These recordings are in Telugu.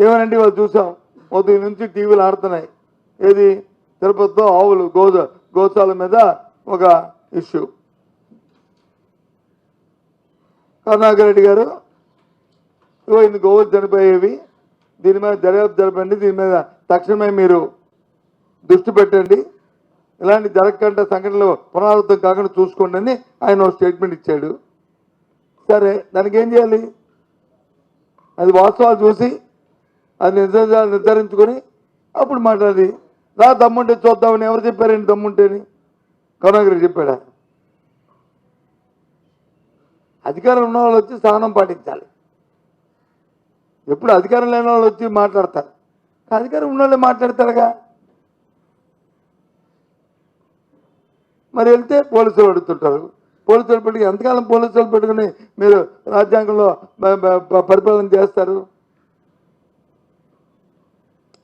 ఏమనంటే వాళ్ళు చూసాం ఉదయం నుంచి టీవీలు ఆడుతున్నాయి. ఏది తిరుపతిలో ఆవులు గోశాల మీద ఒక ఇష్యూ. కరుణాకర్ రెడ్డి గారు ఇన్ని గోవులు చనిపోయేవి, దీని మీద దర్యాప్తు జరపండి, దీని మీద తక్షణమే మీరు దృష్టి పెట్టండి, ఇలాంటి జరగకుండా సంఘటనలు పునరావృతం కాకుండా చూసుకోండి అని ఆయన స్టేట్మెంట్ ఇచ్చాడు. సరే, దానికి ఏం చేయాలి? అది వాస్తవాలు చూసి అది నిర్ధారించుకొని అప్పుడు మాట్లాడి రా దమ్ముంటే చూద్దామని ఎవరు చెప్పారండి? దమ్ముంటేని కరుణాకర్ రెడ్డి చెప్పాడా? అధికారం ఉన్న వాళ్ళు వచ్చి సహనం పాటించాలి. ఎప్పుడు అధికారం లేని వాళ్ళు వచ్చి మాట్లాడతారు, అధికారం ఉన్న వాళ్ళే మాట్లాడతారుగా. మరి వెళ్తే పోలీసులు అడుగుతుంటారు. పోలీసులు పెట్టుకుని ఎంతకాలం పోలీసులు పెట్టుకుని మీరు రాజ్యాంగంలో పరిపాలన చేస్తారు?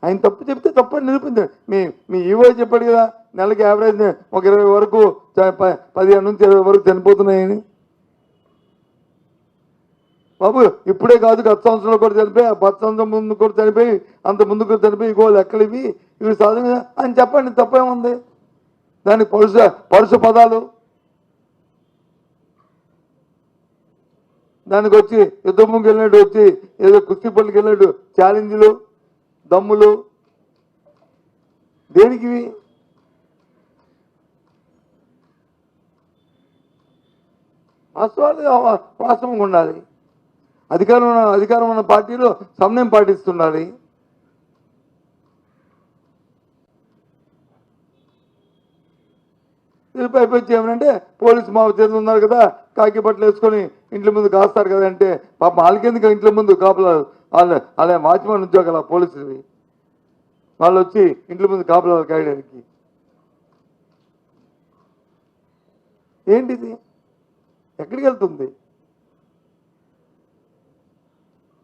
ఆయన తప్పు చెప్తే తప్పని నిరూపించండి. మీ ఈవో చెప్పాడు కదా, నెలకి యావరేజ్ ఒక 20 వరకు 15 నుంచి 20 వరకు చనిపోతున్నాయని. బాబు ఇప్పుడే కాదు, గత సంవత్సరంలో కూడా చనిపోయి, 10 సంవత్సరం ముందు కూడా చనిపోయి, అంత ముందు కూడా చనిపోయి, ఇగో లెక్కలు ఇవి సాధన అని చెప్పండి. తప్పేముంది దానికి? పరుష పదాలు దానికి వచ్చి యుద్ధభూమికి వెళ్ళినట్టు వచ్చి ఏదో కుస్తీ పళ్ళకి వెళ్ళినట్టు ఛాలెంజ్లు, దమ్ములు దేనికి? వాస్తవంగా ఉండాలి. అధికారం ఉన్న పార్టీలో సమన్వయం పాటిస్తుండాలి. పైపొచ్చి ఏమనంటే పోలీసు మా చేతులు ఉన్నారు కదా, కాకి బట్టలు వేసుకొని ఇంట్ల ముందు కాస్తారు కదా అంటే, పాప వాళ్ళకెందుకు ఇంట్ల ముందు కాపలాలు? అలా వాచ్మెన్ ఉద్యోగాల పోలీసువి వాళ్ళు వచ్చి ఇంట్ల ముందు కాపలాలు కాయడానికి ఏంటిది? ఎక్కడికి వెళ్తుంది?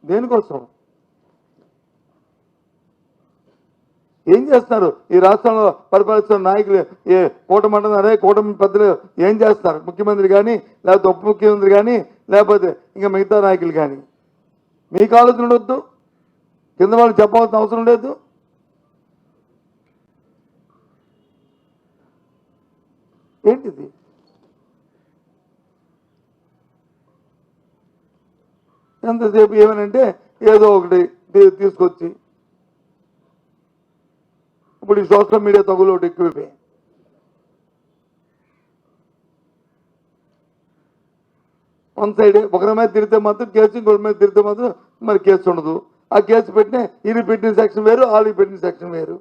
దేనికోసం? ఏం చేస్తున్నారు? ఈ రాష్ట్రంలో పరిపాలిస్తున్న నాయకులు కూటమి అంటున్నారే, కూటమి పెద్దలు ఏం చేస్తున్నారు? ముఖ్యమంత్రి కానీ, లేకపోతే ఉప ముఖ్యమంత్రి కానీ, లేకపోతే ఇంకా మిగతా నాయకులు కానీ. మీకు ఆలోచన ఉండొద్దు, కింద వాళ్ళు చెప్పాల్సిన అవసరం లేదు. ఏంటిది? ఎంతసేపు ఏమనంటే ఏదో ఒకటి తీసుకొచ్చి, ఇప్పుడు ఈ సోషల్ మీడియా తగులు ఒకటి ఎక్కువైపోయాయి. వన్ సైడ్ ఒకరి మీద తిరిగితే మాత్రం కేసు, ఇంకొకరి మీద తిరిగితే మాత్రం మరి కేసు ఉండదు. ఆ కేసు పెట్టిన ఇది పెట్టిన సెక్షన్ వేరు, వాళ్ళకి పెట్టిన సెక్షన్ వేరు.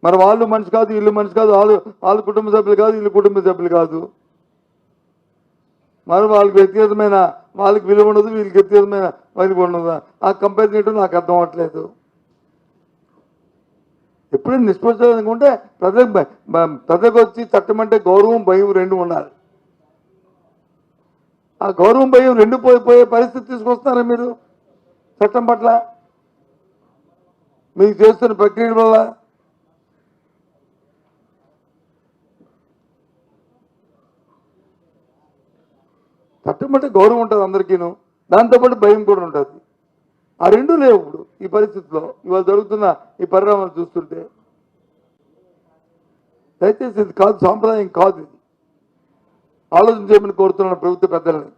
మరి వాళ్ళు మనిషి కాదు, వీళ్ళు మనిషి కాదు, వాళ్ళు కుటుంబ సభ్యులు కాదు, వీళ్ళు కుటుంబ సభ్యులు కాదు. మరి వాళ్ళకి వ్యక్తిగతమైన వాళ్ళకి విలువ ఉండదు, వీళ్ళకి వ్యక్తిగతమైన విలువ ఉండదు. ఆ కంపారిజన్ ఏంటో నాకు అర్థం అవ్వట్లేదు. ఎప్పుడైనా నిష్పక్షపాతంగా ప్రజలకు వచ్చి చట్టం అంటే గౌరవం, భయం రెండు ఉండాలి. ఆ గౌరవం, భయం రెండు పోయే పరిస్థితి తీసుకొస్తున్నారా మీరు చట్టం పట్ల? మీకు చేస్తున్న ప్రక్రియ వల్ల చట్టం అంటే గౌరవం ఉంటుంది అందరికీను, దాంతోపాటు భయం కూడా ఉంటుంది. ఆ రెండూ లేవు ఇప్పుడు ఈ పరిస్థితిలో. ఇవాళ జరుగుతున్న ఈ పరిణామాలు చూస్తుంటే దయచేసి ఇది కాదు, సాంప్రదాయం కాదు. ఇది ఆలోచన చేయమని కోరుతున్నాను ప్రభుత్వ పెద్దల్ని.